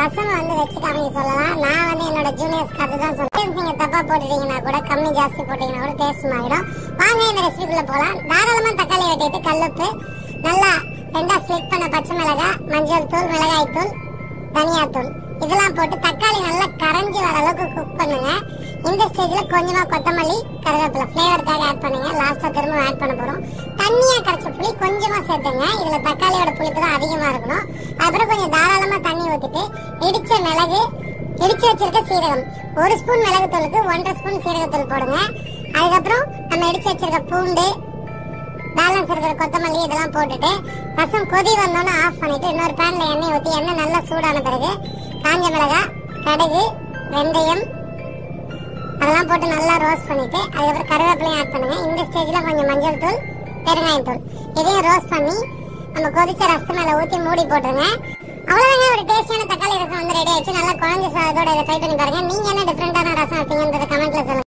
ரசம் வந்து வச்சு காமிக்க சொல்லலாம். நான் வந்து என்னோட ஜூனியர்ஸ்க்கு அதுதான் சொல்றேன். நீங்க தப்பா போட்டுட்டீங்கன்னா கூட, கம்மி ஜாஸ்தி போட்டீங்கன்னா கூட டேஸ்ட் மாறிடும். வாங்க இந்த ரெசிபிக்குள்ள போலாம். தாராளமா தக்காளி வெட்டிட்டு கல்லுப்பு, நல்லா ரெண்டா ஸ்லிப் பண்ண பச்சை மிளகாய், மஞ்சள் தூள், மிளகாய் தூள், தனியா தூள் இதெல்லாம் போட்டு தக்காளி நல்லா கரைஞ்சி வர அளவுக்கு குக் பண்ணுங்க. இந்த ஸ்டேஜ்ல கொஞ்சமா கொத்தமல்லி, கருவேப்பிலை ஃபிளேவருக்காக ஆட் பண்ணுங்க. லாஸ்டா திரும்ப ஆட் பண்ண போறோம். தண்ணியா கரைச்ச புளி கொஞ்சமா சேர்த்துங்க. இதுல தக்காளியோட புளிப்பு தான் அதிகமா இருக்கணும். அப்புறம் கொஞ்சம் தாராளமா தண்ணி ஊத்திட்டு இடிச்ச மிளகு, இடிச்சு வச்சிருக்க சீரகம், 1 ஸ்பூன் மிளகு தூளுக்கு 1.5 ஸ்பூன் சீரகத்தூள் போடுங்க. அதுக்கப்புறம் நம்ம இடிச்சு வச்சிருக்க பூண்டு, பேலன்ஸ் இருக்கிற கொத்தமல்லி இதெல்லாம் போட்டுட்டு ரசம் கொதி வந்தோன்னு ஆஃப் பண்ணிட்டு இன்னொரு பேன்ல எண்ணெய் ஊற்றி எண்ணெய் நல்லா சூடான பிறகு காஞ்ச மிளகாய், கடுகு, வெந்தயம் அதெல்லாம் போட்டு நல்லா ரோஸ்ட் பண்ணிட்டு அதுக்கப்புறம் கருவேப்பிலையும் ஆட் பண்ணுங்க. இந்த ஸ்டேஜ்ல கொஞ்சம் மஞ்சள் தூள், பெருங்காயம் தூள் இதையும் ரோஸ்ட் பண்ணி நம்ம கொதிச்ச ரசத்து மேல ஊற்றி மூடி போட்டுருங்க. அவ்வளவுதாங்க, ஒரு டேஸ்டியான தக்காளி ரசம் வந்து ரெடி ஆயிடுச்சு. நல்லா குழந்தை சாதத்தோட இதை ட்ரை பண்ணி பாருங்க. நீங்க என்ன டிஃபரெண்டான